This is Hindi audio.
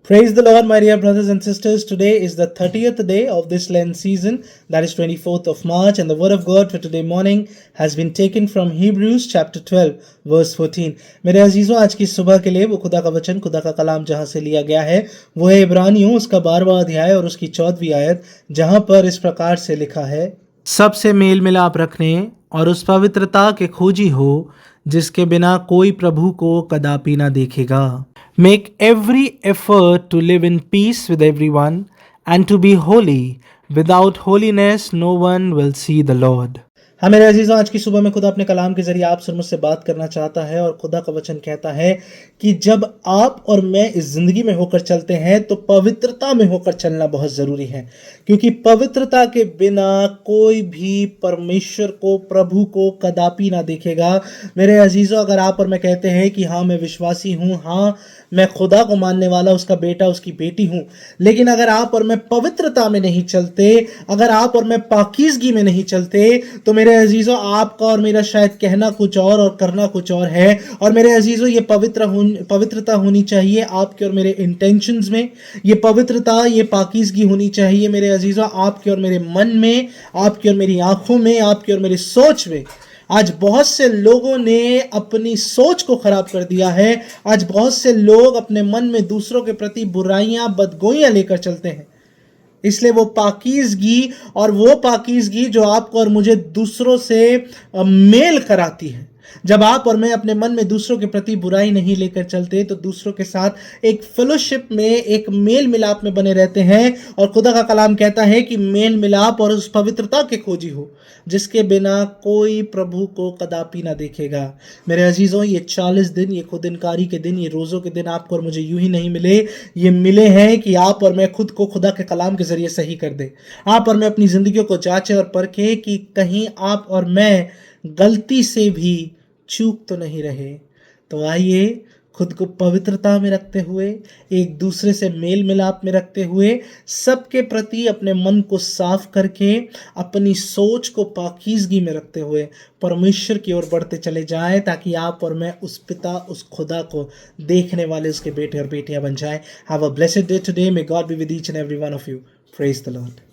Praise the Lord, my dear brothers and sisters. Today is the 30th day of this Lent season, that is 24th of March, and the word of God for today morning has been taken from Hebrews chapter 12, verse 14. मेरे अजीजों, आज की सुबह के लिए वो खुदा का वचन, खुदा का कलाम जहां से लिया गया है वो है इब्रानियों उसका 12वां अध्याय और उसकी 14वीं आयत, जहां पर इस प्रकार से लिखा है, सबसे मेल मिलाप रखने और उस पवित्रता के खोजी हो जिसके बिना कोई प्रभु को कदापि ना देखेगा. Make every effort to live in peace with everyone and to be holy. Without holiness, no one will see the Lord. हाँ मेरे अजीजों, आज की सुबह में खुदा अपने कलाम के जरिए आपसे मुझसे बात करना चाहता है और खुदा का वचन कहता है कि जब आप और मैं इस जिंदगी में होकर चलते हैं तो पवित्रता में होकर चलना बहुत ज़रूरी है, क्योंकि पवित्रता के बिना कोई भी परमेश्वर को, प्रभु को कदापि ना देखेगा. मेरे अजीजों, अगर आप और मैं कहते हैं कि हाँ मैं विश्वासी हूँ, हाँ मैं खुदा को मानने वाला, उसका बेटा, उसकी बेटी हूँ, लेकिन अगर आप और मैं पवित्रता में नहीं चलते, अगर आप और मैं पाकीज़गी में नहीं चलते, तो मेरे अजीजों आपका और मेरा शायद कहना कुछ और करना कुछ और है. और मेरे अजीजों, ये पवित्रता होनी चाहिए आपके और मेरे इंटेंशंस में. ये पवित्रता, ये पाकीज़गी होनी चाहिए मेरे अजीजों आपके और मेरे मन में, आपकी और मेरी आंखों में, आपकी और मेरी सोच में. आज बहुत से लोगों ने अपनी सोच को खराब कर दिया है. आज बहुत से लोग अपने मन में दूसरों के प्रति बुराइयां, बदगोइयां लेकर चलते हैं. इसलिए वो पाकीज़गी जो आपको और मुझे दूसरों से मेल कराती है. जब आप और मैं अपने मन में दूसरों के प्रति बुराई नहीं लेकर चलते तो दूसरों के साथ एक फेलोशिप में, एक मेल मिलाप में बने रहते हैं. और खुदा का कलाम कहता है कि मेल मिलाप और उस पवित्रता के खोजी हो जिसके बिना कोई प्रभु को कदापि ना देखेगा. मेरे अजीजों, ये 40 दिन, ये खुद इनकारी के दिन, ये रोज़ों के दिन आपको और मुझे यूं ही नहीं मिले. ये मिले हैं कि आप और मैं खुद को खुदा के कलाम के जरिए सही कर दे. आप और मैं अपनी ज़िंदगियों को जांचें और परखें कि कहीं आप और मैं गलती से भी चूक तो नहीं रहे. तो आइए खुद को पवित्रता में रखते हुए, एक दूसरे से मेल मिलाप में रखते हुए, सबके प्रति अपने मन को साफ करके, अपनी सोच को पाकीज़गी में रखते हुए परमेश्वर की ओर बढ़ते चले जाएं, ताकि आप और मैं उस पिता, उस खुदा को देखने वाले उसके बेटे और बेटियां बन जाएं. Have a blessed day today. May God be with each and every one of you. Praise the Lord.